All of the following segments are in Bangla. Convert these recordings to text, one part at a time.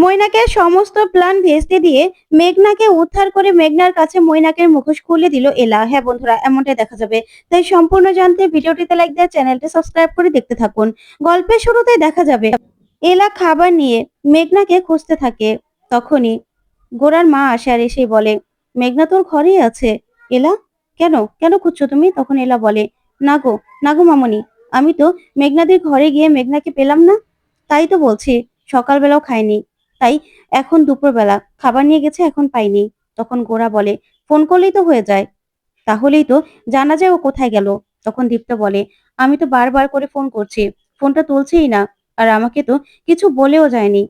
মৈনাকের সমস্ত প্ল্যান ভেস্তে দিয়ে মেঘনাকে উদ্ধার করে মেঘনার কাছে মৈনাকের মুখোশ খুলে দিল এলা। হ্যাঁ বন্ধুরা, এমনটাই দেখা যাবে। তাই সম্পূর্ণ জানতে ভিডিওটিতে লাইক দিয়ে চ্যানেলটি সাবস্ক্রাইব করে দেখতে থাকুন। গল্পের শুরুতেই দেখা যাবে এলা খাবার নিয়ে মেঘনাকে খুঁজতে থাকে। তখনই গোরার মা আসে আর এসেই বলে, মেঘনা তোর ঘরেই আছে। এলা, কেন কেন খুঁজছো তুমি? তখন এলা বলে, না গো, না গো মামনি, আমি তো মেঘনাদের ঘরে গিয়ে মেঘনাকে পেলাম না। তাই তো বলছি, সকালবেলাও খাইনি, তাই এখন দুপুরবেলা খাবার নিয়ে গেছে, এখন পাইনি। তখন গোরা বলে, ফোন করলেই তো হয়ে যায়, তাহলেই তো জানা যায় ও কোথায় গেল। তখন দীপ্ত বলে, আমি তো বারবার করে ফোন করছি, ফোনটা তুলছেই না, আর আমাকে তো কিছু বলেও যায়নি।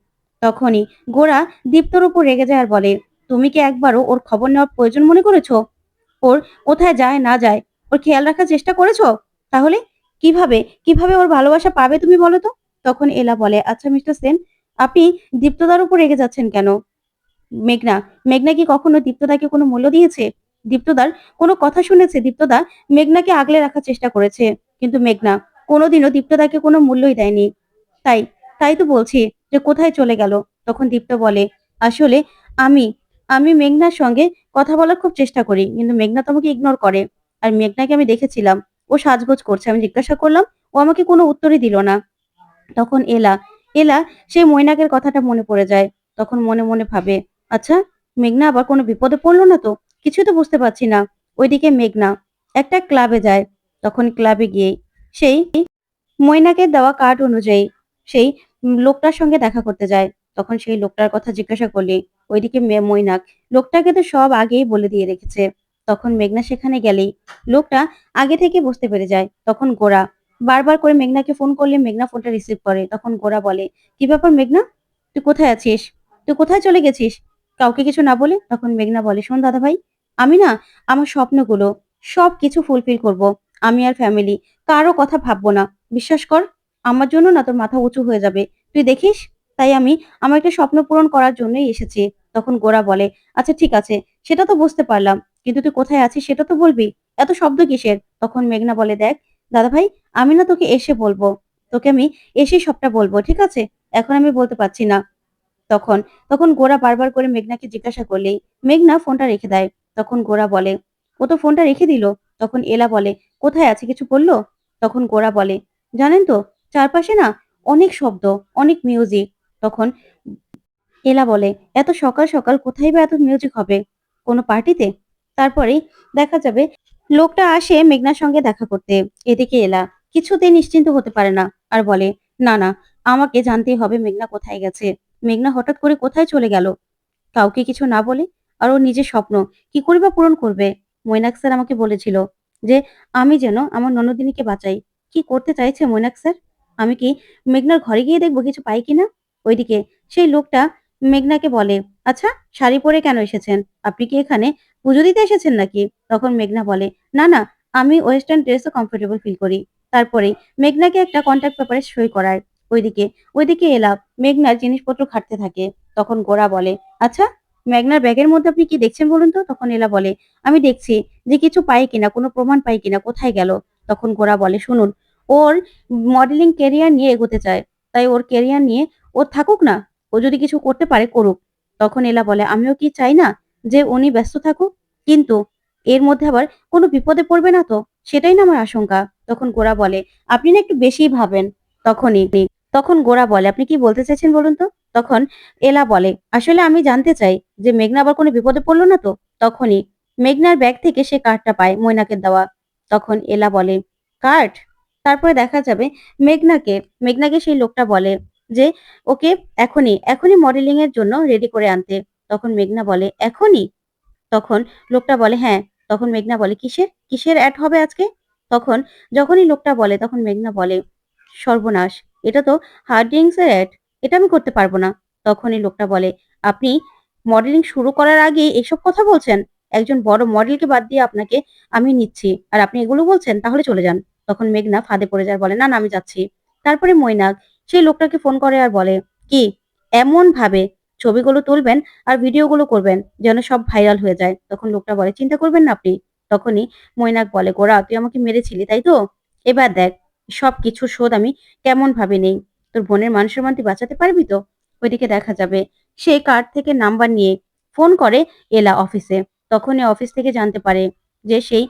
তখনই গোরা দীপ্তর উপর রেগে যায় আর বলে, তুমি কি একবারও ওর খবর নেওয়ার প্রয়োজন মনে করেছো? ওর কোথায় যায় না যায় ওর খেয়াল রাখার চেষ্টা করেছো? তাহলে কিভাবে কিভাবে ওর ভালোবাসা পাবে তুমি বলো তো? তখন এলা বলে, আচ্ছা মিস্টার সেন, আপনি দীপ্তদার উপর রেগে যাচ্ছেন কেন? মেঘনা মেঘনা কি কখনো দীপ্তদাকে কোনো মূল্য দিয়েছে? দীপ্তদার কোনো কথা শুনেছে? দীপ্তদা মেঘনাকে আগলে রাখার চেষ্টা করেছে, কিন্তু মেঘনা কোনোদিনও দীপ্তদাকে কোনো মূল্যই দেয়নি। তাই তাই তো বলছি যে কোথায় চলে গেল। তখন দীপ্ত বলে, আসলে আমি আমি মেঘনার সঙ্গে কথা বলার খুব চেষ্টা করি, কিন্তু মেঘনা তো আমাকে ইগনোর করে। আর মেঘনাকে আমি দেখেছিলাম, ও সাজগোজ করছে, আমি জিজ্ঞাসা করলাম, ও আমাকে কোনো উত্তরই দিল না। তখন এলা এলা সেই মৈনাকের কথাটা মনে পড়ে যায়। তখন মনে মনে ভাবে, আচ্ছা, মেঘনা আবার কোনো বিপদে পড়লো না তো? কিছুই তো বুঝতে পারছি না। ওইদিকে মেঘনা একটা ক্লাবে যায়। তখন ক্লাবে গিয়ে সেই মৈনাকের দেওয়া কার্ড অনুযায়ী সেই লোকটার সঙ্গে দেখা করতে যায়। তখন সেই লোকটার কথা জিজ্ঞাসা করলে ওইদিকে মৈনাক লোকটাকে তো সব আগেই বলে দিয়ে রেখেছে। তখন মেঘনা সেখানে গেলেই লোকটা আগে থেকে বুঝতে পেরে যায়। তখন গোরা বারবার করে মেঘনাকে ফোন করলে মেঘনা ফোনটা রিসিভ করে। তখন গোরা বলে, কি ব্যাপার মেঘনা, তুই কোথায় আছিস? তুই কোথায় চলে গেছিস কাউকে কিছু না বলে? তখন মেঘনা বলে, শোন দাদা ভাই, আমি না আমার স্বপ্নগুলো সব কিছু ফুলফিল করব। আমি আর ফ্যামিলি কারো কথা ভাববো না। বিশ্বাস কর, আমার জন্য না তোর মাথা উঁচু হয়ে যাবে, তুই দেখিস। তাই আমি আমার একটা স্বপ্ন পূরণ করার জন্যই এসেছি। তখন গোরা বলে, আচ্ছা ঠিক আছে, সেটা তো বুঝতে পারলাম, কিন্তু তুই কোথায় আছিস সেটা তো বলবি। এত শব্দ কিসের? তখন মেঘনা বলে, দেখ দাদা ভাই, আমি না তোকে এসে বলবো, তোকে আমি এসেই সবটা বলবো, ঠিক আছে? এখন আমি বলতে পারছি না। তখন তখন গোরা বারবার করে মেঘনাকে জিজ্ঞাসা করলেই মেঘনা ফোনটা রেখে দেয়। তখন গোরা বলে, ও তো ফোনটা রেখে দিল। তখন এলা বলে, কোথায় আছে কিছু বললো? তখন গোরা বলে, জানেন তো, চারপাশে না অনেক শব্দ, অনেক মিউজিক। তখন এলা বলে, এত সকাল সকাল কোথায় বা এত মিউজিক হবে? কোনো পার্টিতে? তারপরেই দেখা যাবে লোকটা আসে মেঘনার সঙ্গে দেখা করতে। এদিকে এলা কিছুতেই নিশ্চিন্ত হতে পারে না আর বলে, না না, আমাকে জানতেই হবে মেঘনা কোথায় গেছে। মেঘনা হঠাৎ করে কোথায় চলে গেল কাউকে কিছু না বলে? আর ওর নিজের স্বপ্ন কি করে বা পূরণ করবে? মৈনাক স্যার আমাকে বলেছিল যে আমি যেন আমার ননদিনীকে বাঁচাই। কি করতে চাইছে মৈনাক স্যার? আমি কি মেঘনার ঘরে গিয়ে দেখবো কিছু পাই কিনা? ওইদিকে সেই লোকটা মেঘনাকে বলে, আচ্ছা, শাড়ি পরে কেন এসেছেন? আপনি কি এখানে পুজো দিতে এসেছেন নাকি? তখন মেঘনা বলে, না না, আমি ওয়েস্টার্ন ড্রেসে কমফোর্টেবল ফিল করি। তারপরে মেঘনাকে একটা কন্ট্যাক্ট পেপারে সই করায়। ওইদিকে ওইদিকে এলা মেঘনার জিনিসপত্র ঘাটতে থাকে। তখন গোরা বলে, আচ্ছা, মেঘনার ব্যাগের মধ্যে আপনি কি দেখছেন বলুন তো? তখন এলা বলে, আমি দেখছি যে কিছু পাই কিনা, কোনো প্রমাণ পাই কিনা, কোথায় গেল। তখন গোরা বলে, শুনুন, ওর মডেলিং ক্যারিয়ার নিয়ে এগোতে চায়, তাই ওর ক্যারিয়ার নিয়ে ও থাকুক না, ও যদি কিছু করতে পারে করুক। তখন এলা বলে, আমিও কি চাই না যে উনি ব্যস্ত থাকুক, কিন্তু এর মধ্যে আবার কোনো বিপদে পড়বে না তো? সেটাই না আমার আশঙ্কা। তখন গোরা বলে, আপনি না একটু বেশিই ভাবেন। তখনই তখন গোরা বলে, আপনি কি বলতে চাইছেন বলুন তো? তখন এলা বলে, আসলে আমি জানতে চাই যে মেঘনা আবার কোনো বিপদে পড়লো না তো? তখনই মেঘনার ব্যাগ থেকে সে কার্ডটা পায়, মৈনাকের দেওয়া। তখন এলা বলে, কার্ড? তারপরে দেখা যাবে মেঘনাকে মেঘনাকে সেই লোকটা বলে যে ওকে এখনই এখনই মডেলিং এর জন্য রেডি করে আনতে। তখন মেঘনা বলে, এখনই? তখন লোকটা বলে, হ্যাঁ। তখন মেঘনা বলে, কিসের কিসের অ্যাড হবে আজকে? তখন যখনই লোকটা বলে তখন মেঘনা বলে, সর্বনাশ, এটা তো হার্ড ড্রিঙ্কস এর অ্যাড, এটা আমি করতে পারবো না। তখনই লোকটা বলে, আপনি মডেলিং শুরু করার আগে এসব কথা বলছেন? একজন বড় মডেলকে বাদ দিয়ে আপনাকে আমি নিচ্ছি, আর আপনি এগুলো বলছেন? তাহলে চলে যান। তখন মেঘনা ফাঁদে পড়ে যায়, বলে, না না, আমি যাচ্ছি। তারপরে মৈনাক সেই লোকটাকে ফোন করে আর বলে, কি এমন ভাবে ছবিগুলো তুলবেন আর ভিডিওগুলো করবেন যেন সব ভাইরাল হয়ে যায়। তখন লোকটা বলে, চিন্তা করবেন না আপনি। তখনই মৈনাক বলে, গোরা তুই আমাকে মেরেছিলি তাই তো? এবার দেখ সব কিছুর শোধ আমি কেমন ভাবে নেই। তোর বোনের মান সম্মান তুই বাঁচাতে পারবি তো? ওইদিকে দেখা যাবে সে কার্ড থেকে নাম্বার নিয়ে ফোন করে এলা অফিসে। তখনই অফিস থেকে জানতে পারে যে সেই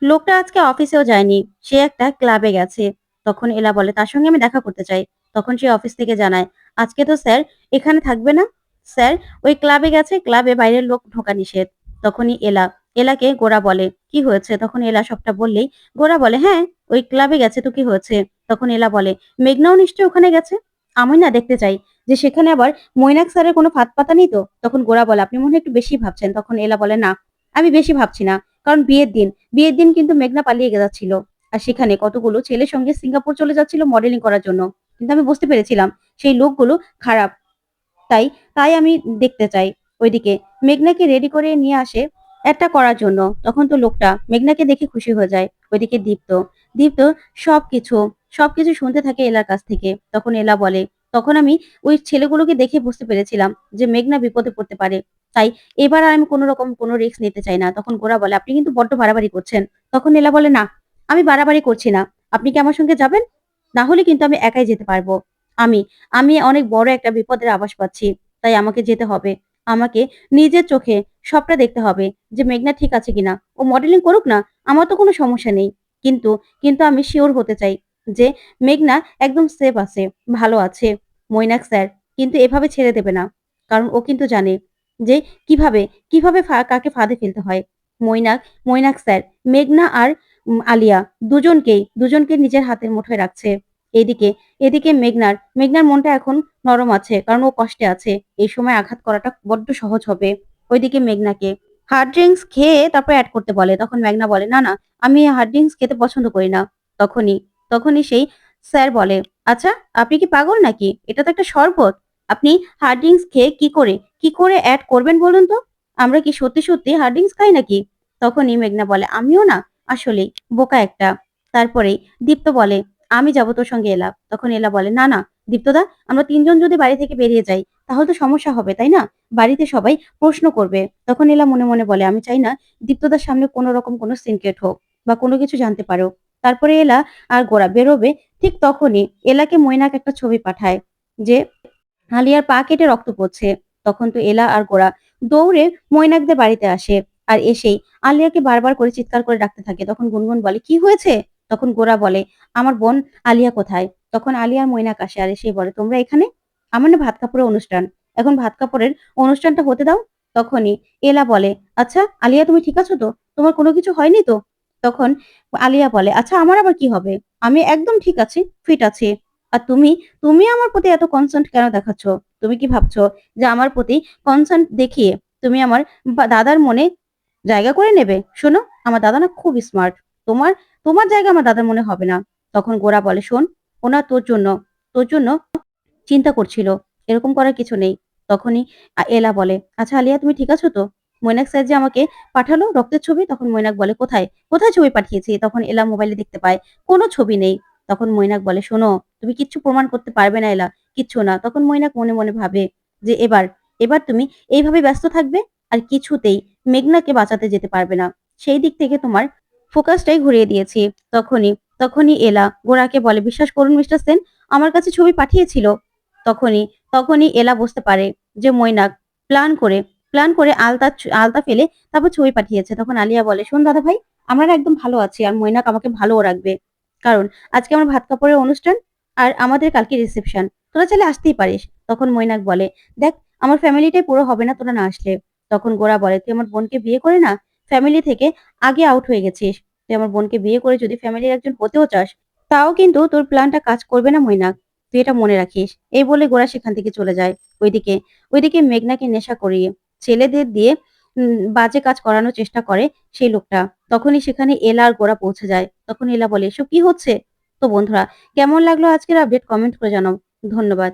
লোকটা আজকে অফিসেও যায়নি, সে একটা ক্লাবে গেছে। তখন এলা বলে তার সঙ্গে আমি দেখা করতে চাই। তখন সে অফিস থেকে জানায় আজকে তো স্যার এখানে থাকবে না, স্যার ওই ক্লাবে গেছে, ক্লাবে বাইরের লোক ঢোকা নিষেধ। তখনই এলাকে গোরা বলে কি হয়েছে? তখন এলা সবটা বললেই গোরা বলে হ্যাঁ ওই ক্লাবে গেছে তো কি হয়েছে? তখন এলা বলে মেঘনাও নিশ্চয়ই ওখানে গেছে, আমি না দেখতে চাই যে সেখানে আবার মৈনাক স্যারের কোনো ফাঁদ পাতা নেই তো? তখন গোরা বলে আপনি মনে হয় একটু বেশি ভাবছেন। তখন এলা বলে না আমি বেশি ভাবছি না, কারণ বিয়ের দিন কিন্তু মেঘনা পালিয়ে যাচ্ছিল, আর সেখানে কতগুলো ছেলের সঙ্গে সিঙ্গাপুর চলে যাচ্ছিল মডেলিং করার জন্য। কিন্তু আমি বুঝতে পেরেছিলাম সেই লোকগুলো খারাপ, তাই তাই আমি দেখতে চাই। ওইদিকে মেঘনাকে রেডি করে নিয়ে আসে একটা করার জন্য। তখন তো লোকটা মেঘনাকে দেখে খুশি হয়ে যায়। ওইদিকে দীপ্ত সবকিছু সবকিছু শুনতে থাকে এলার কাছ থেকে। তখন এলা বলে তখন আমি ওই ছেলেগুলোকে দেখে বুঝতে পেরেছিলাম যে মেঘনা বিপদে পড়তে পারে, তাই এবার আর আমি কোনো রকম কোনো রিস্ক নিতে চাই না। তখন গোরা বলে আপনি কিন্তু বড্ড বাড়াবাড়ি করছেন। তখন এলা বলে না আমি বাড়াবাড়ি করছি না, আপনি কি আমার সঙ্গে যাবেন? না হলে কিন্তু আমি একাই যেতে পারবো। আমি আমি অনেক বড় একটা বিপদের আভাস পাচ্ছি, তাই আমাকে যেতে হবে। আমাকে নিজের চোখে সবটা দেখতে হবে যে মেঘনা ঠিক আছে কিনা। ও মডেলিং করুক না, আমার তো কোনো সমস্যা নেই। কিন্তু কিন্তু আমি শিওর হতে চাই যে মেঘনা একদম সেফ আছে, ভালো আছে। মৈনাক স্যার কিন্তু এভাবে ছেড়ে দেবে না। কারণ ও কিন্তু জানে যে কিভাবে কিভাবে কাকে ফাঁদে ফেলতে হয়। মৈনাক মৈনাক স্যার মেঘনা আর আলিয়া দুজনকে নিজের হাতের মুঠোয় রাখছে। এদিকে এদিকে মেঘনার মনটা এখন নরম আছে, কারণ ও কষ্টে আছে। এই সময় আঘাত করাটা বড্ড সহজ হবে। ওইদিকে মেঘনাকে হার্ড ড্রিঙ্কস খেয়ে তারপর অ্যাড করতে বলে। তখন মেঘনা বলে না আমি হার্ড ড্রিঙ্কস খেতে পছন্দ করি না। তখনই তখনই সেই স্যার বলে আচ্ছা আপনি কি পাগল নাকি? এটা তো একটা শরবত। আপনি হার্ড ড্রিঙ্কস খেয়ে কি করে অ্যাড করবেন বলুন তো? আমরা কি সত্যি হার্ড ড্রিঙ্কস খাই নাকি? তখনই মেঘনা বলে আমিও না আসলেই বোকা একটা। তারপরেই দীপ্ত বলে আমি যাবো তোর সঙ্গে এলা। তখন এলা বলে না দীপ্তদা, আমরা তিনজন যদি বাড়ি থেকে বেরিয়ে যাই তাহলে তো সমস্যা হবে তাই না? বাড়িতে সবাই প্রশ্ন করবে। তখন এলা মনে মনে বলে আমি চাই না দীপ্তদার সামনে কোনো রকম কোনো সিনক্রেট হোক বা কোনো কিছু জানতে পারো। তারপরে এলা আর গোরা বেরোবে, ঠিক তখনই এলাকে মৈনাক একটা ছবি পাঠায় যে আলিয়ার পা কেটে রক্ত পড়ছে। তখন তো এলা আর গোরা দৌড়ে মৈনাকদের বাড়িতে আসে। আর এসেই আলিয়াকে বারবার করে চিৎকার করে ডাকতে থাকে। তখন গুনগুন বলে কি হয়েছে? তখন গোরা বলে আমার বোন আলিয়া কোথায়? তখন আলিয়ার মৈনাক আসে আর এসে বলে তোমরা এখানে? আমার না ভাত কাপড়ের অনুষ্ঠান, এখন ভাত কাপড়ের অনুষ্ঠানটা হতে দাও। তখনই এলা বলে আচ্ছা আলিয়া তুমি ঠিক আছো তো? তোমার কোনো কিছু হয়নি তো? তখন আলিয়া বলে আচ্ছা আমার আবার কি হবে? আমি একদম ঠিক আছি, ফিট আছি। আর তুমি তুমি আমার প্রতি এত কনসার্ন কেন দেখাচ্ছ? তুমি কি ভাবছো যে আমার প্রতি কনসার্ন দেখিয়ে তুমি আমার দাদার মনে জায়গা করে নেবে? শোনো, আমার দাদা না খুব স্মার্ট। তোমার তোমার জায়গা আমার দাদার মনে হবে না। তখন গোরা বলে শোন, ওনা তোর জন্য চিন্তা করছিল, এরকম করার কিছু নেই। তখনই এলা বলে আচ্ছা আলিয়া তুমি ঠিক আছো তো? মৈনাক স্যার যে আমাকে পাঠালো রক্তের ছবি। তখন মৈনাক বলে কোথায় কোথায় ছবি পাঠিয়েছি? তখন এলা মোবাইলে দেখতে পায় কোনো ছবি নেই। তখন মৈনাক বলে শোনো, তুমি কিচ্ছু প্রমাণ করতে পারবে না এলা, কিচ্ছু না। তখন মৈনাক মনে মনে ভাবে যে এবার এবার তুমি এইভাবে ব্যস্ত থাকবে আর কিছুতেই মেঘনাকে বাঁচাতে যেতে পারবে না। সেই দিক থেকে তোমার ফোকাসটাই ঘুরিয়ে দিয়েছি। তখনই তখনই এলা গোরাকে বলে বিশ্বাস করুন মিস্টার সেন, আমার কাছে ছবি পাঠিয়েছিল। তখনই তখনই এলা বুঝতে পারে যে মৈনাক প্ল্যান করে প্ল্যান করে আলতা ফেলে তারপর ছবি পাঠিয়েছে। তখন আলিয়া বলে শোন দাদা ভাই, আমরা না একদম ভালো আছি আর মৈনাক আমাকে ভালোও রাখবে, কারণ আজকে আমার ভাত কাপড়ের অনুষ্ঠান আর আমাদের কালকে রিসেপশন, তোরা চাইলে আসতেই পারিস। তখন মৈনাক বলে দেখ আমার ফ্যামিলিটাই পুরো হবে না তোরা না আসলে। তখন গোরা বলে তুই আমার বোনকে বিয়ে করে না ফ্যামিলি থেকে আগে আউট হয়ে গেছিস, তুই আমার বোনকে বিয়ে করে যদি ফ্যামিলির একজন হতেও চাস তাও কিন্তু তোর প্ল্যানটা কাজ করবে না মৈনাক, তুই এটা মনে রাখিস। এই বলে গোরা সেখান থেকে চলে যায়। ওইদিকে ওইদিকে মেঘনাকে নেশা করিয়ে ছেলেদের দিয়ে বাজে কাজ করানোর চেষ্টা করে সেই লোকটা। তখনই সেখানে এলা আর গোরা পৌঁছে যায়। তখন এলা বলে এসব কি হচ্ছে? তো বন্ধুরা, কেমন লাগলো আজকের আপডেট কমেন্ট করে জানাও। ধন্যবাদ।